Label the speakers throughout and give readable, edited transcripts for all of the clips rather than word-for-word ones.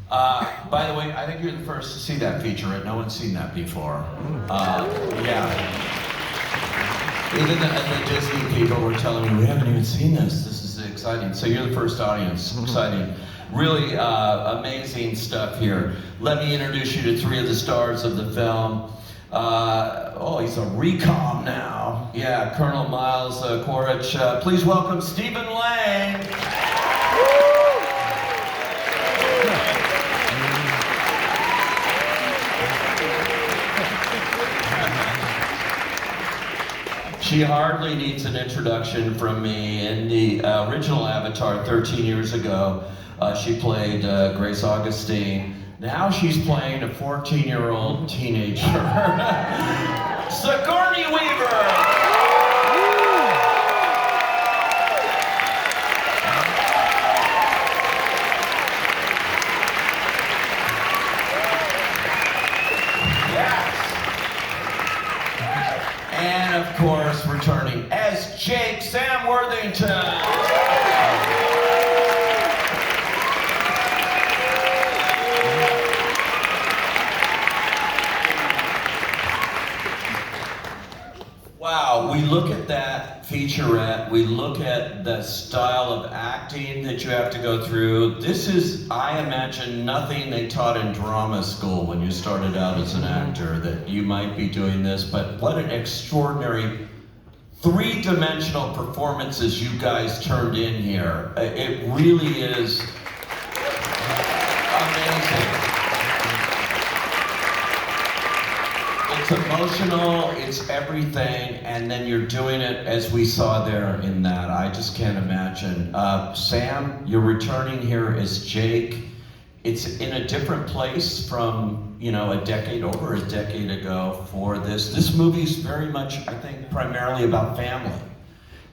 Speaker 1: By the way, I think you're the first to see that featurette. No one's seen that before. Yeah. Even the Disney people were telling me, we haven't even seen this. This is exciting. So you're the first audience. Exciting. Really amazing stuff here. Let me introduce you to three of the stars of the film. He's a recom now. Yeah, Colonel Miles Quaritch. Please welcome Stephen Lang. She hardly needs an introduction from me. In the original Avatar 13 years ago, she played Grace Augustine. Now she's playing a 14-year-old teenager. Sigourney Weaver! And of course, returning as Jake, Sam Worthington. Wow, we look at that featurette, we look at the style of acting that you have to go through. This is, I imagine, nothing they taught in drama school when you started out as an actor, that you might be doing this, but what an extraordinary three-dimensional performances you guys turned in here. It really is amazing. It's emotional, it's everything, and then you're doing it as we saw there in that. I just can't imagine. Sam, you're returning here as Jake. It's in a different place from, over a decade ago for this. This movie's very much, I think, primarily about family.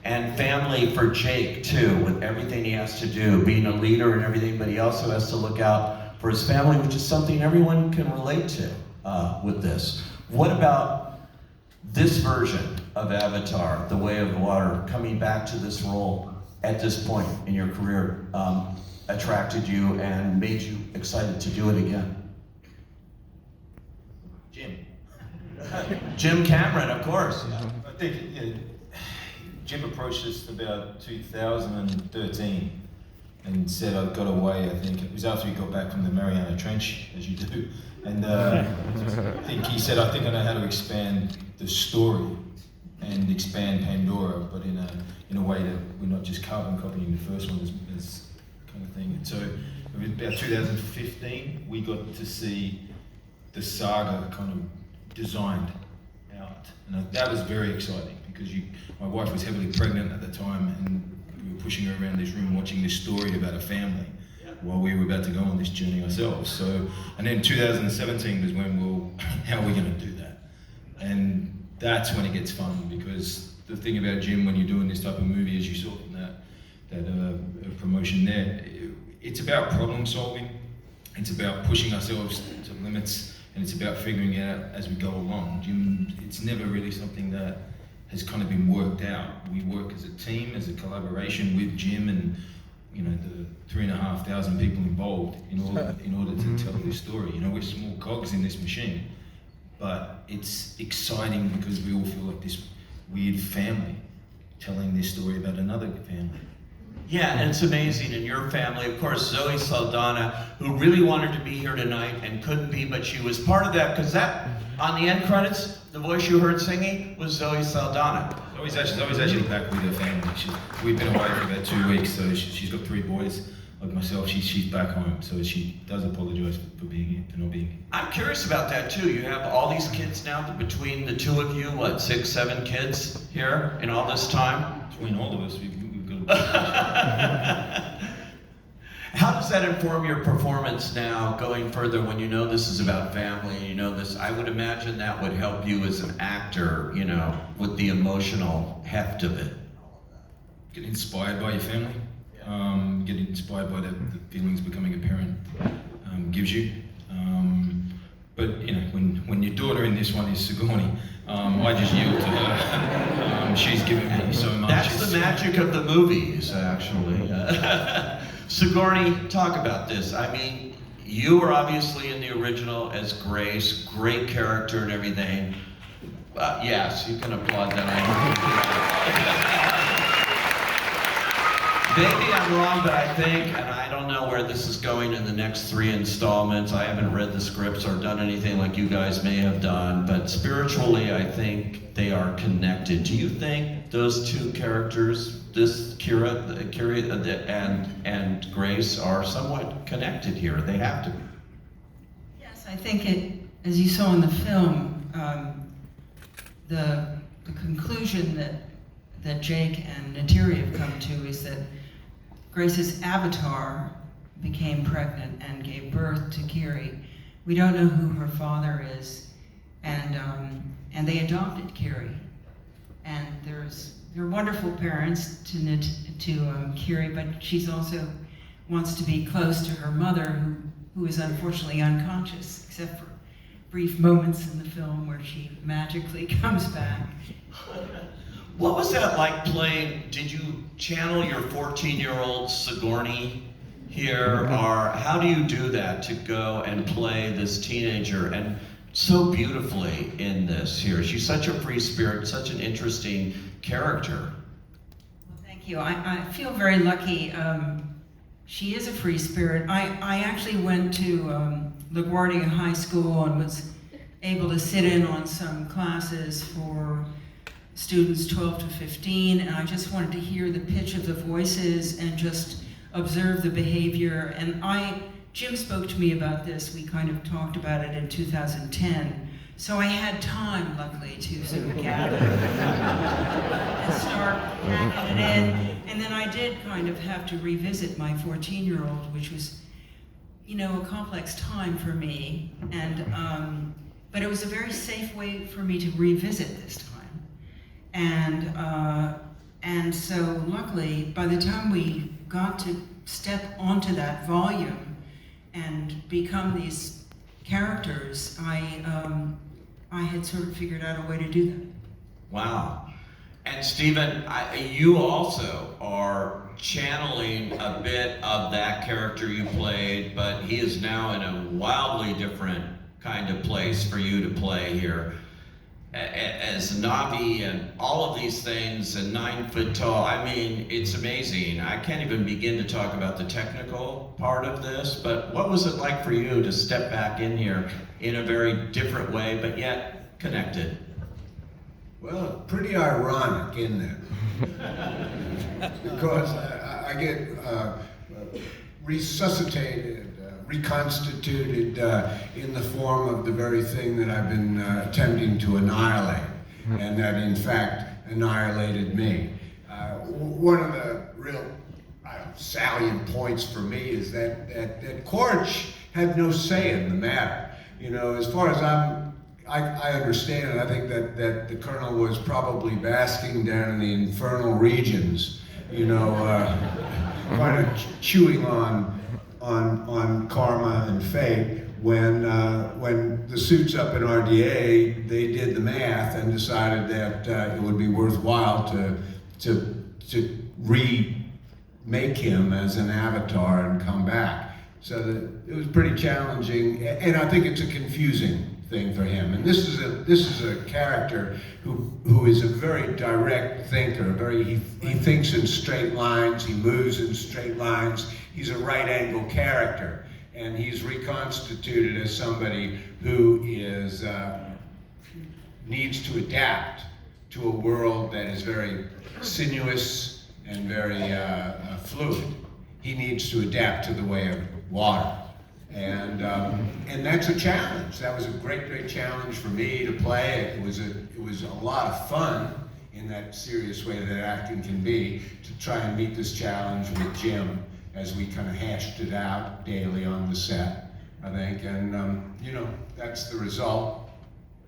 Speaker 1: And family for Jake, too, with everything he has to do, being a leader and everything, but he also has to look out for his family, which is something everyone can relate to with this. What about this version of Avatar, The Way of Water, coming back to this role at this point in your career, attracted you and made you excited to do it again? Jim Cameron, of course.
Speaker 2: I think Jim approached us about 2013 and said I got away. I think it was after we got back from the Mariana Trench, as you do. And I think he said, I think I know how to expand the story and expand Pandora, but in a way that we're not just carbon copying the first one as kind of thing. And so it was about 2015, we got to see the saga kind of designed out. And that was very exciting because my wife was heavily pregnant at the time and we were pushing her around this room watching this story about a family while we were about to go on this journey ourselves. So, and then 2017 was when how are we going to do that? And that's when it gets fun, because the thing about Jim when you're doing this type of movie, as you saw from that promotion there, it's about problem solving, it's about pushing ourselves to limits, and it's about figuring it out as we go along. Jim, it's never really something that has kind of been worked out. We work as a team, as a collaboration with Jim and the 3,500 people involved in order to tell this story. We're small cogs in this machine, but it's exciting because we all feel like this weird family telling this story about another family.
Speaker 1: Yeah, and it's amazing. In your family, of course, Zoe Saldana, who really wanted to be here tonight and couldn't be, but she was part of that, because that, on the end credits, the voice you heard singing was Zoe Saldana.
Speaker 2: Zoe's actually back with her family. We've been away for about 2 weeks, so she's got 3 boys. Like myself, she's back home, so she does apologize for not being here.
Speaker 1: I'm curious about that too. You have all these kids now, between the two of you, 6, 7 kids here in all this time?
Speaker 2: Between all of us, we've got
Speaker 1: How does that inform your performance now, going further, when you know this is about family, this? I would imagine that would help you as an actor, with the emotional heft of it.
Speaker 2: Get inspired by your family. Get inspired by the feelings becoming a parent gives you. But when your daughter in this one is Sigourney, I just yield to her. She's given me so much.
Speaker 1: That's the magic of the movies, actually. Sigourney, talk about this. I mean, you were obviously in the original as Grace, great character and everything. Yes, you can applaud that. Maybe I'm wrong, but I think, and I don't know where this is going in the next 3 installments. I haven't read the scripts or done anything like you guys may have done, but spiritually, I think they are connected. Do you think those two characters, this Kira and Grace, are somewhat connected here? They have to be.
Speaker 3: Yes, I think it, as you saw in the film, the conclusion that Jake and Natiri have come to is that Grace's avatar became pregnant and gave birth to Kiri. We don't know who her father is, and they adopted Kiri. And they're wonderful parents to Kiri, but she's also wants to be close to her mother, who is unfortunately unconscious, except for brief moments in the film where she magically comes back.
Speaker 1: What was that like playing? Did you channel your 14-year-old Sigourney here? Or how do you do that to go and play this teenager and so beautifully in this here? She's such a free spirit, such an interesting character.
Speaker 3: Well, thank you. I feel very lucky. She is a free spirit. I actually went to LaGuardia High School and was able to sit in on some classes for students 12 to 15, and I just wanted to hear the pitch of the voices and just observe the behavior. And Jim spoke to me about this. We kind of talked about it in 2010. So I had time, luckily, to sort of gather and start packing it in. And then I did kind of have to revisit my 14-year-old, which was, you know, a complex time for me. And but it was a very safe way for me to revisit this time. And so luckily, by the time we got to step onto that volume and become these characters, I had sort of figured out a way to do that.
Speaker 1: Wow. And Stephen, you also are channeling a bit of that character you played, but he is now in a wildly different kind of place for you to play here. As Navi and all of these things and 9 foot tall, I mean, it's amazing. I can't even begin to talk about the technical part of this, but what was it like for you to step back in here in a very different way, but yet connected?
Speaker 4: Well, pretty ironic, isn't it? Because I get resuscitated, reconstituted in the form of the very thing that I've been attempting to annihilate, and that in fact annihilated me. One of the real salient points for me is that Corch had no say in the matter. You know, as far as I understand it, I think that the Colonel was probably basking down in the infernal regions, you know, kind of chewing on karma and fate when the suits up in RDA, they did the math and decided that it would be worthwhile to remake him as an avatar and come back. So that it was pretty challenging, and I think it's a confusing thing for him. And this is a character who is a very direct thinker. He thinks in straight lines. He moves in straight lines. He's a right-angle character, and he's reconstituted as somebody who is needs to adapt to a world that is very sinuous and very fluid. He needs to adapt to the way of water. And that's a challenge. That was a great challenge for me to play. It was a lot of fun in that serious way that acting can be, to try and meet this challenge with Jim as we kind of hashed it out daily on the set, I think. And you know, that's the result.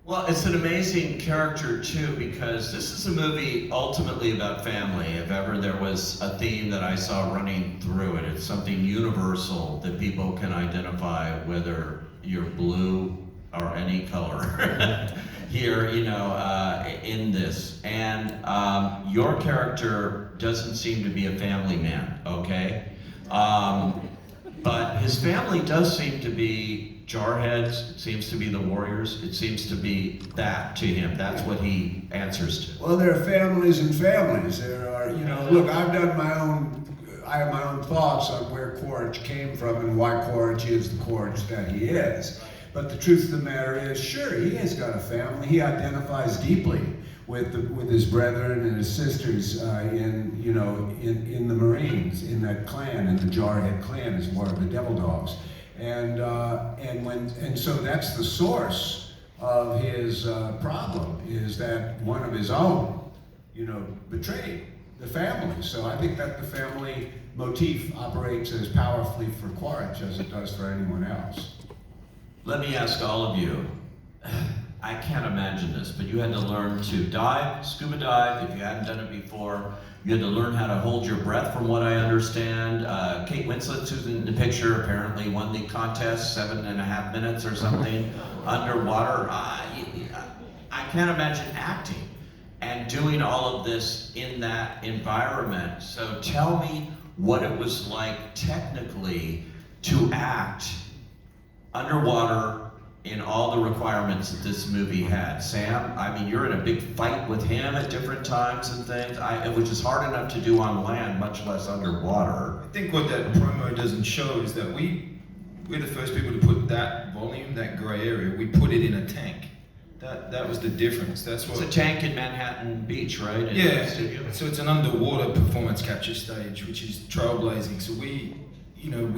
Speaker 1: Well, it's an amazing character too, because this is a movie ultimately about family. If ever there was a theme that I saw running through it, it's something universal that people can identify, whether you're blue or any color here, you know, in this. And your character doesn't seem to be a family man, okay? But his family does seem to be jarheads. It seems to be the warriors. It seems to be that to him. That's what he answers to.
Speaker 4: Well, there are families and families. There are, you know, look, I have my own thoughts on where Quaritch came from and why Quaritch is the Quaritch that he is. But the truth of the matter is, sure, he has got a family. He identifies deeply with his brethren and his sisters in the Marines, in that clan, in the Jarhead clan, is one of the Devil Dogs, and so that's the source of his problem, is that one of his own, betrayed the family. So I think that the family motif operates as powerfully for Quaritch as it does for anyone else.
Speaker 1: Let me ask all of you. I can't imagine this, but you had to learn to dive, scuba dive, if you hadn't done it before. You had to learn how to hold your breath, from what I understand. Kate Winslet, who's in the picture, apparently won the contest, 7.5 minutes or something, underwater. I can't imagine acting and doing all of this in that environment. So tell me what it was like technically to act underwater in all the requirements that this movie had. Sam, I mean, you're in a big fight with him at different times and things, which is hard enough to do on land, much less underwater.
Speaker 2: I think what that promo doesn't show is that we're the first people to put that volume, that grey area, we put it in a tank. That was the difference. That's what.
Speaker 1: It's a tank in Manhattan Beach, right?
Speaker 2: Yeah. So it's an underwater performance capture stage, which is trailblazing. So we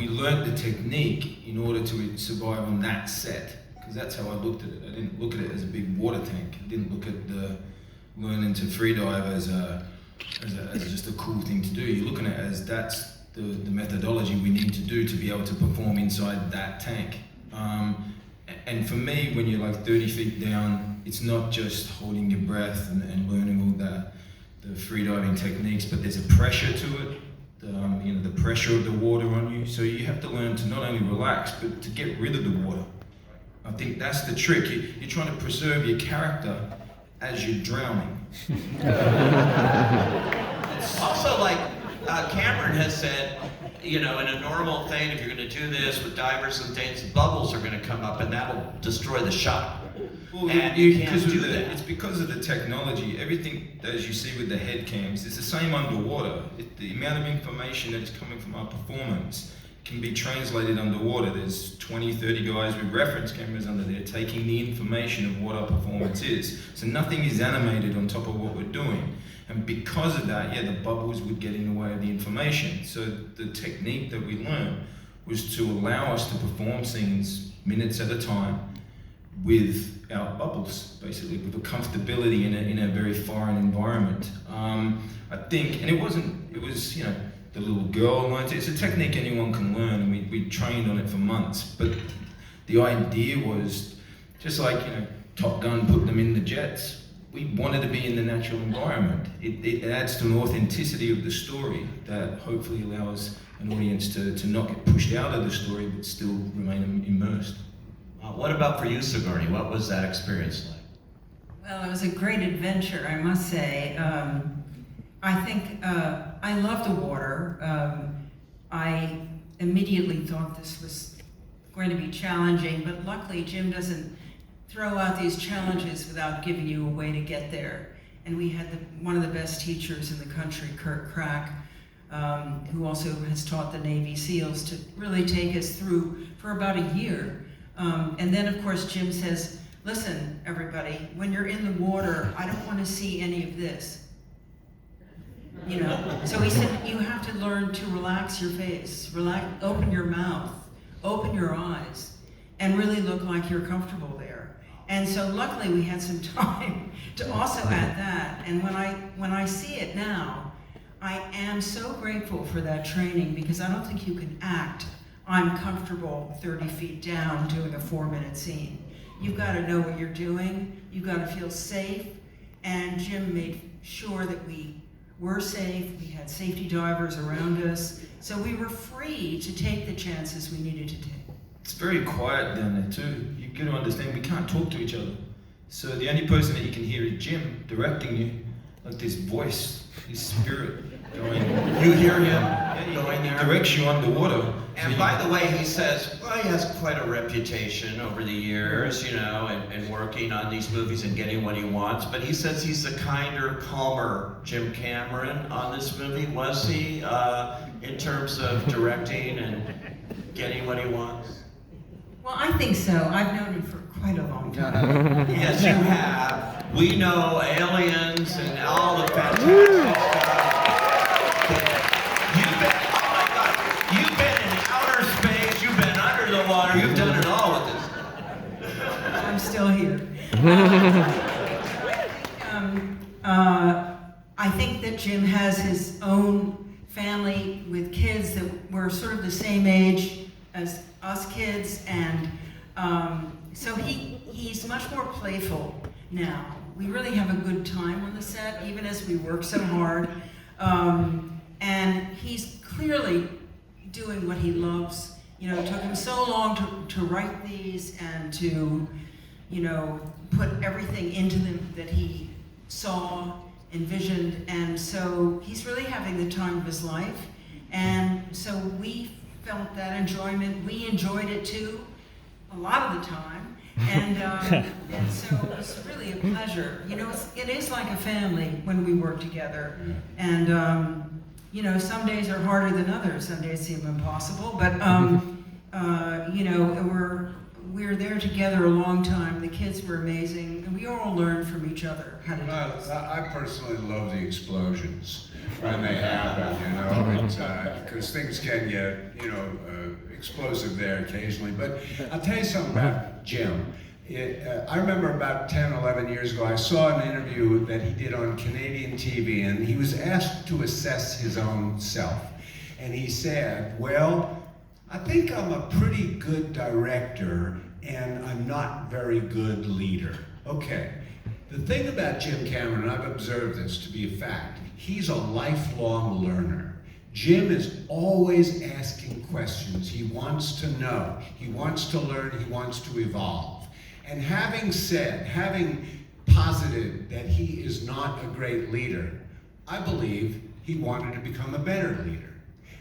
Speaker 2: learned the technique in order to survive on that set. Because that's how I looked at it. I didn't look at it as a big water tank. I didn't look at the learning to freedive as just a cool thing to do. You're looking at it as that's the methodology we need to do to be able to perform inside that tank. And for me, when you're like 30 feet down, it's not just holding your breath and learning all the freediving techniques, but there's a pressure to it. The pressure of the water on you. So you have to learn to not only relax, but to get rid of the water. I think that's the trick. You're trying to preserve your character as you're drowning.
Speaker 1: It's also like Cameron has said, in a normal thing, if you're going to do this with divers and things, bubbles are going to come up and that'll destroy the shot.
Speaker 2: Well,
Speaker 1: and you can't do that.
Speaker 2: It's because of the technology. Everything, as you see with the head cams, it's the same underwater. The amount of information that is coming from our performance can be translated underwater. There's 20, 30 guys with reference cameras under there taking the information of what our performance is. So nothing is animated on top of what we're doing. And because of that, the bubbles would get in the way of the information. So the technique that we learned was to allow us to perform scenes minutes at a time without bubbles, basically, with a comfortability in a very foreign environment. I think, and it was, the little girl learned it. It's a technique anyone can learn, and we trained on it for months. But the idea was, just like, Top Gun put them in the jets, we wanted to be in the natural environment. It adds to an authenticity of the story that hopefully allows an audience to not get pushed out of the story, but still remain immersed.
Speaker 1: What about for you, Sigourney? What was that experience like?
Speaker 3: Well, it was a great adventure, I must say. I think I love the water. I immediately thought this was going to be challenging, but luckily Jim doesn't throw out these challenges without giving you a way to get there. And we had one of the best teachers in the country, Kurt Crack, who also has taught the Navy SEALs, to really take us through for about a year. And then, of course, Jim says, listen, everybody, when you're in the water, I don't want to see any of this. So he said, you have to learn to relax your face, open your mouth, open your eyes, and really look like you're comfortable there. And so luckily we had some time to also add that. And when I see it now, I am so grateful for that training, because I don't think you can act, I'm comfortable 30 feet down doing a 4-minute scene. You've got to know what you're doing, you've got to feel safe, and Jim made sure that we were safe, we had safety divers around us, so we were free to take the chances we needed to take.
Speaker 2: It's very quiet down there too. You've got to understand, we can't talk to each other. So the only person that you can hear is Jim directing you, like this voice, his spirit going.
Speaker 1: You hear him going there?
Speaker 2: He directs you underwater,
Speaker 1: And by the way, he says, well, he has quite a reputation over the years, you know, and working on these movies and getting what he wants. But he says he's a kinder, calmer Jim Cameron on this movie. Was he, in terms of directing and getting what he wants?
Speaker 3: Well, I think so. I've known him for quite a long time.
Speaker 1: Yes, you have. We know aliens and all the fantastic stuff. You've been, oh my God, you've been in outer space, you've been under the water, you've done it all with this.
Speaker 3: I'm still here. I think that Jim has his own family with kids that were sort of the same age as us kids, and so he's much more playful now. We really have a good time on the set, even as we work so hard. And he's clearly doing what he loves. You know, it took him so long to write these and to, you know, put everything into them that he saw, envisioned, and so he's really having the time of his life. And so we felt that enjoyment. We enjoyed it too, a lot of the time. And so it was really a pleasure. You know, it is like a family when we work together. And you know, some days are harder than others. Some days seem impossible. But you know, we're there together a long time. The kids were amazing, and we all learned from each other how to do this.
Speaker 4: I personally love the explosions when they happen, you know, because things can get, you know, explosive there occasionally. But I'll tell you something about Jim. I remember about 10, 11 years ago, I saw an interview that he did on Canadian TV, and he was asked to assess his own self. And he said, well, I think I'm a pretty good director, and I'm not very good leader. Okay, the thing about Jim Cameron, I've observed this to be a fact, he's a lifelong learner. Jim is always asking questions. He wants to know, he wants to learn, he wants to evolve. And having posited that he is not a great leader, I believe he wanted to become a better leader.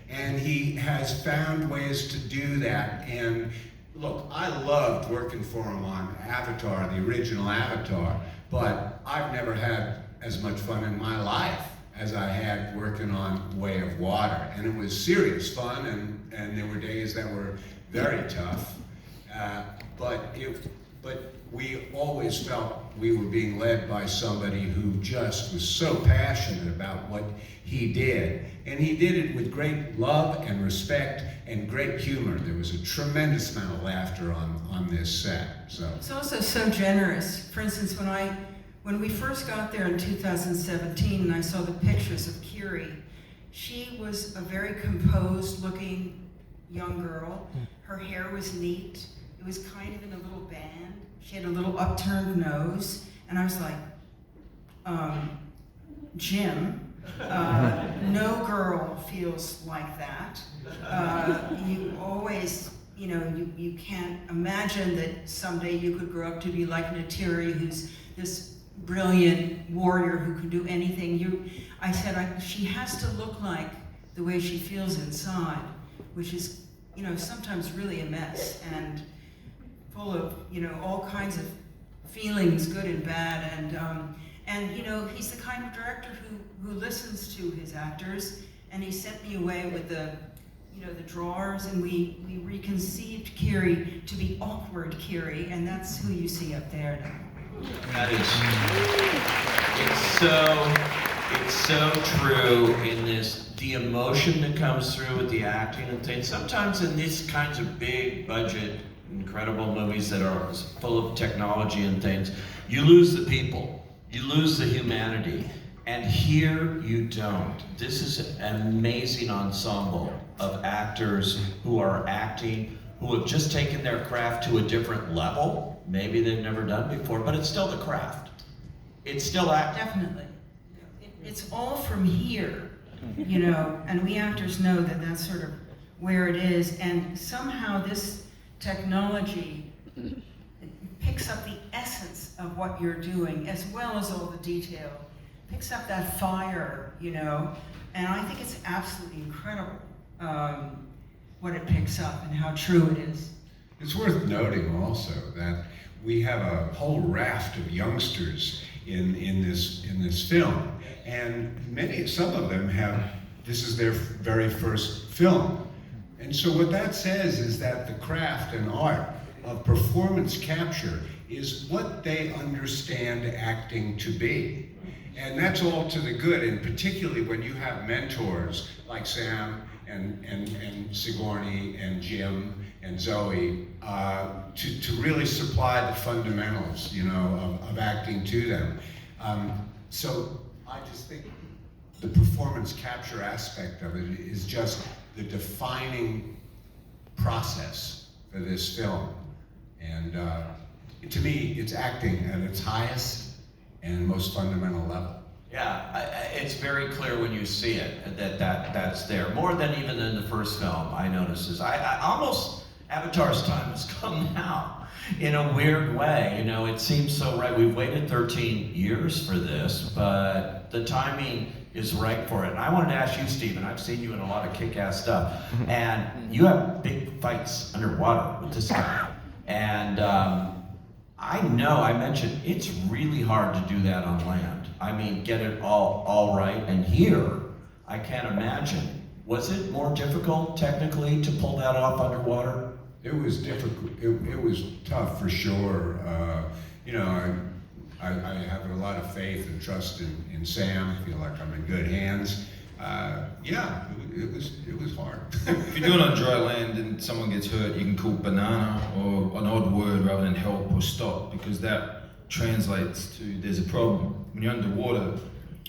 Speaker 4: And he has found ways to do that. And look, I loved working for him on Avatar, the original Avatar, but I've never had as much fun in my life as I had working on Way of Water. And it was serious fun, and there were days that were very tough. But we always felt we were being led by somebody who just was so passionate about what he did. And he did it with great love and respect and great humor. There was a tremendous amount of laughter on this set. So
Speaker 3: it's also so generous. For instance, when we first got there in 2017 and I saw the pictures of Kiri, she was a very composed looking young girl. Her hair was neat. It was kind of in a little band. She had a little upturned nose, and I was like, Jim, no girl feels like that. You always, you know, you can't imagine that someday you could grow up to be like Natiri, who's this brilliant warrior who can do anything. I said, she has to look like the way she feels inside, which is, you know, sometimes really a mess and full of, you know, all kinds of feelings, good and bad, and you know, he's the kind of director who listens to his actors, and he sent me away with the, you know, the drawers, and we reconceived Kiri to be awkward Kiri, and that's who you see up there now.
Speaker 1: That is, it's so true in this, the emotion that comes through with the acting and things. Sometimes in these kinds of big budget, incredible movies that are full of technology and things, you lose the people, you lose the humanity, and here you don't. This is an amazing ensemble of actors who are acting, who have just taken their craft to a different level, maybe they've never done before, but it's still the craft. It's still acting.
Speaker 3: Definitely. It's all from here, you know, and we actors know that that's sort of where it is, and somehow this technology picks up the essence of what you're doing as well as all the detail, picks up that fire, you know, and I think it's absolutely incredible. what it picks up and how true it is.
Speaker 4: It's worth noting also that we have a whole raft of youngsters in this film, and some of them this is their very first film. And so what that says is that the craft and art of performance capture is what they understand acting to be. And that's all to the good, and particularly when you have mentors like Sam and Sigourney and Jim and Zoe to really supply the fundamentals, of acting to them. So I just think the performance capture aspect of it is just the defining process for this film. And to me, it's acting at its highest and most fundamental level.
Speaker 1: Yeah, it's very clear when you see it that's there. More than even in the first film, I notice is I almost, Avatar's time has come now in a weird way. It seems so right. We've waited 13 years for this, but the timing is right for it. And I wanted to ask you, Stephen, I've seen you in a lot of kick-ass stuff, and you have big fights underwater with this guy. And I know, I mentioned, it's really hard to do that on land. I mean, get it all right. And here, I can't imagine. Was it more difficult technically to pull that off underwater?
Speaker 4: It was difficult. It was tough for sure. I have a lot of faith and trust in Sam. I feel like I'm in good hands. It was hard.
Speaker 2: If you're doing it on dry land and someone gets hurt, you can call banana or an odd word rather than help or stop, because that translates to there's a problem. When you're underwater,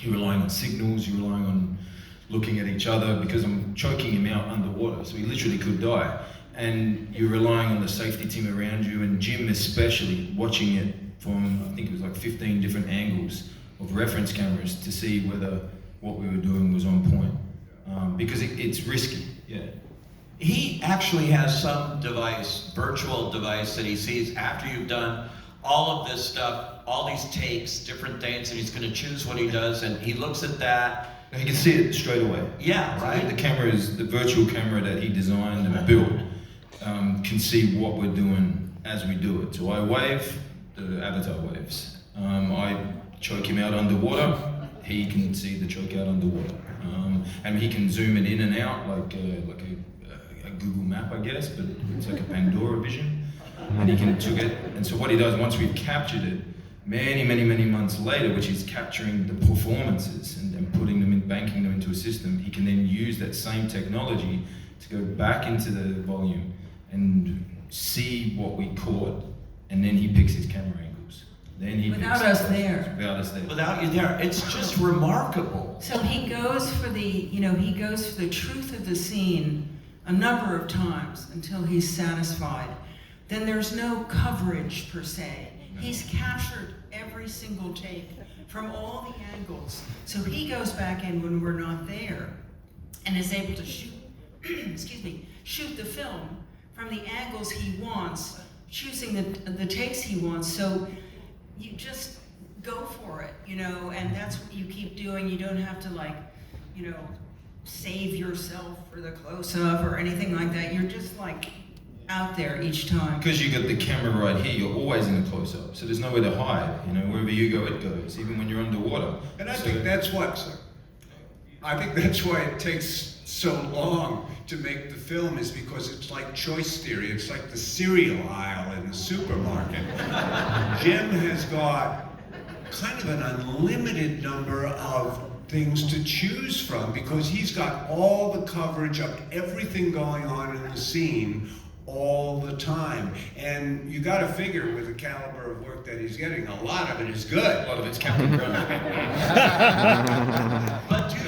Speaker 2: you're relying on signals, you're relying on looking at each other, because I'm choking him out underwater, so he literally could die. And you're relying on the safety team around you, and Jim especially, watching it from, I think it was like 15 different angles of reference cameras to see whether what we were doing was on point. Because it's risky, yeah.
Speaker 1: He actually has some device, virtual device, that he sees after you've done all of this stuff, all these takes, different things, and he's going to choose what he does, and he looks at that.
Speaker 2: And you can see it straight away.
Speaker 1: Yeah, right.
Speaker 2: The camera is the virtual camera that he designed and built. Can see what we're doing as we do it. So I wave, the avatar waves. I choke him out underwater. He can see the choke out underwater. And he can zoom it in and out like a Google map, I guess, but it's like a Pandora vision. And he can took it. And so what he does, once we've captured it, many months later, which is capturing the performances and putting them in, banking them into a system, he can then use that same technology to go back into the volume and see what we caught, and then he picks his camera angles. Then he
Speaker 3: Without us there.
Speaker 2: Without us there.
Speaker 1: Without you there, it's just remarkable.
Speaker 3: So he goes for the truth of the scene a number of times until he's satisfied. Then there's no coverage per se. He's captured every single take from all the angles. So he goes back in when we're not there and is able to shoot, shoot the film from the angles he wants, choosing the takes he wants. So you just go for it, and that's what you keep doing. You don't have to save yourself for the close-up or anything like that. You're just out there each time.
Speaker 2: Because you got the camera right here, you're always in a close-up, so there's nowhere to hide. Wherever you go, it goes, even when you're underwater.
Speaker 4: And I think that's why it takes so long to make the film, is because it's like choice theory. It's like the cereal aisle in the supermarket. Jim has got kind of an unlimited number of things to choose from, because he's got all the coverage of everything going on in the scene all the time. And you got to figure, with the caliber of work that he's getting, a lot of it is good.
Speaker 2: A lot of it's Captain Crunch.
Speaker 1: But do you,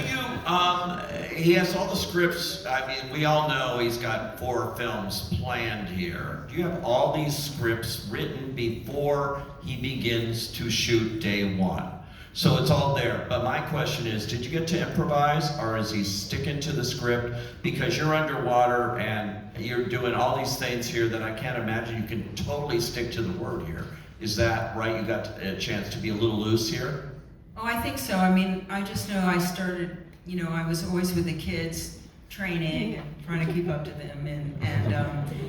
Speaker 1: he has all the scripts. I mean, we all know he's got 4 films planned here. Do you have all these scripts written before he begins to shoot day 1? So it's all there. But my question is, did you get to improvise, or is he sticking to the script? Because you're underwater and you're doing all these things here that I can't imagine you can totally stick to the word here. Is that right? You got a chance to be a little loose here?
Speaker 3: Oh, I think so. I mean, I just know I started, I was always with the kids training and trying to keep up to them.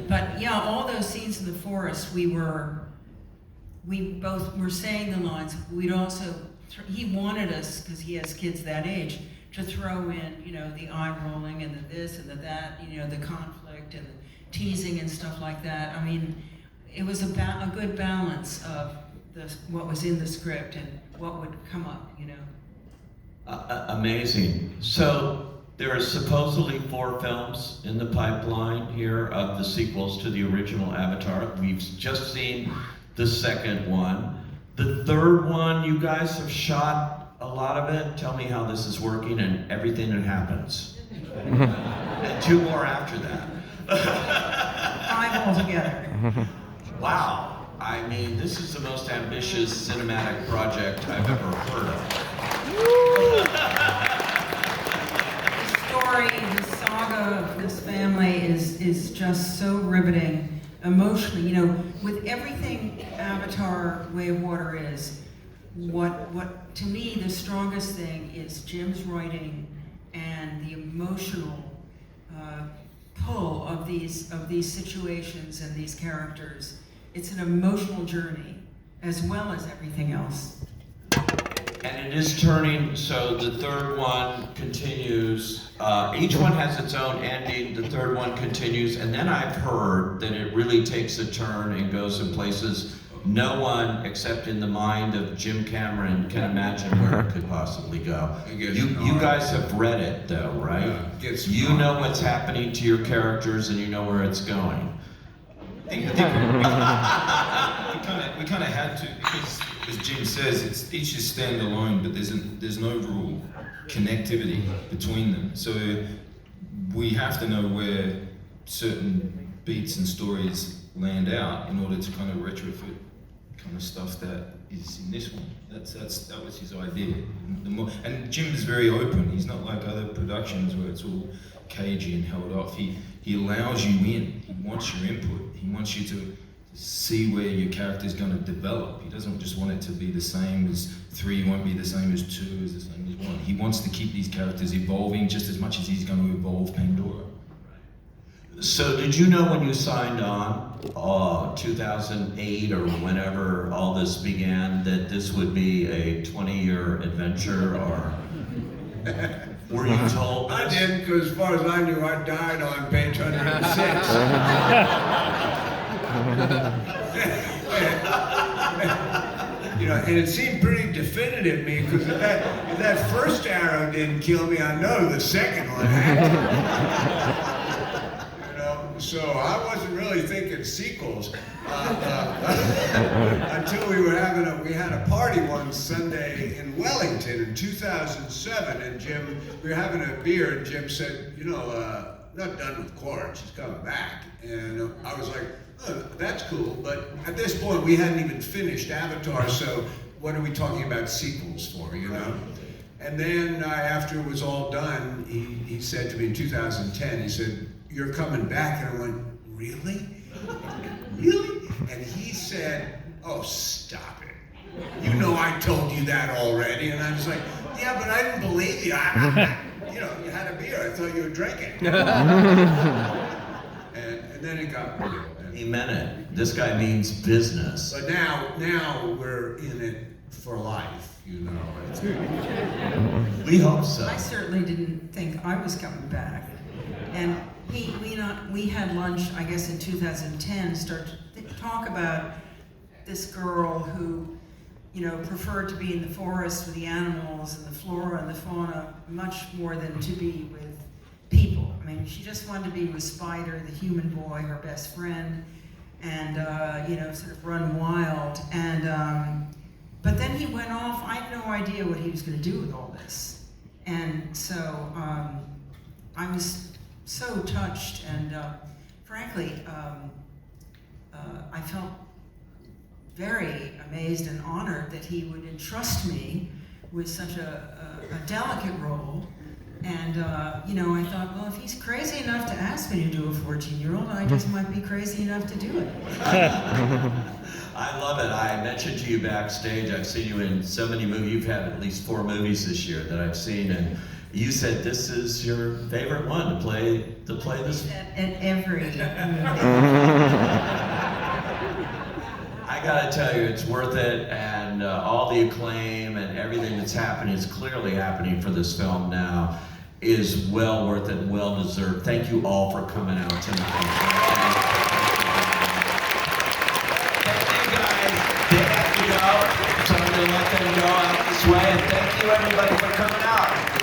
Speaker 3: But yeah, all those scenes in the forest, we both were saying the lines. We'd also, he wanted us, because he has kids that age, to throw in, you know, the eye rolling and the this and the that, you know, the conflict and the teasing and stuff like that. I mean, it was a good balance of what was in the script and what would come up, you know.
Speaker 1: Amazing. So there are supposedly 4 films in the pipeline here of the sequels to the original Avatar. We've just seen the second one. The third one, you guys have shot a lot of it. Tell me how this is working and everything that happens. And 2 more after that.
Speaker 3: 5 altogether.
Speaker 1: Wow. I mean, this is the most ambitious cinematic project I've ever heard of.
Speaker 3: The story, the saga of this family is just so riveting emotionally. You know, with everything Avatar: Way of Water is, what to me the strongest thing is Jim's writing and the emotional pull of these situations and these characters. It's an emotional journey as well as everything else.
Speaker 1: And it is turning, so the third one continues. Each one has its own ending. The third one continues, and then I've heard that it really takes a turn and goes in places no one, except in the mind of Jim Cameron, can imagine where it could possibly go. You guys have read it, though, right? You know what's happening to your characters, and you know where it's going.
Speaker 2: We kind of had to, because as Jim says, each is standalone, but there's an overall connectivity between them. So we have to know where certain beats and stories land out in order to kind of retrofit kind of stuff that is in this one. That was his idea. And Jim is very open. He's not like other productions where it's all cagey and held off. He allows you in. He wants your input. He wants you to see where your character is going to develop. He doesn't just want it to be the same as 3, won't be the same as 2, is the same as 1. He wants to keep these characters evolving just as much as he's going to evolve Pandora.
Speaker 1: So did you know when you signed on, 2008 or whenever all this began, that this would be a 20-year adventure, or were you told?
Speaker 4: I didn't, because as far as I knew, I died on page 106. You know, and it seemed pretty definitive to me, because if that first arrow didn't kill me, I know the second one had to. So I wasn't really thinking sequels until we had a party one Sunday in Wellington in 2007, and we were having a beer, and Jim said, you know, not done with Quaritch, she's coming back. And I was like, oh, that's cool, but at this point we hadn't even finished Avatar, so what are we talking about sequels for, you know? And then after it was all done, he said to me in 2010, he said, you're coming back, and I went, really? Really? And he said, oh, stop it. You know I told you that already. And I was like, yeah, but I didn't believe you. You know, you had a beer, I thought you were drinking. and then it got real.
Speaker 1: He meant it. This guy means business.
Speaker 4: But now we're in it for life, you know.
Speaker 1: We hope so.
Speaker 3: I certainly didn't think I was coming back. And we had lunch, I guess, in 2010, start to talk about this girl who, you know, preferred to be in the forest with the animals and the flora and the fauna much more than to be with people. I mean, she just wanted to be with Spider, the human boy, her best friend, and, you know, sort of run wild. And, but then he went off. I had no idea what he was going to do with all this. And so I was so touched, and frankly, I felt very amazed and honored that he would entrust me with such a delicate role. And you know, I thought, well, if he's crazy enough to ask me to do a 14-year-old, I just might be crazy enough to do it.
Speaker 1: I love it. I mentioned to you backstage, I've seen you in so many movies. You've had at least 4 movies this year that I've seen, and You said this is your favorite one to play this.
Speaker 3: At every.
Speaker 1: I gotta tell you, it's worth it, and all the acclaim and everything that's happening, is clearly happening for this film now, is well worth it and well deserved. Thank you all for coming out tonight. Thank you guys. They have to go, so I'm gonna let them go out this way, and thank you everybody for coming out.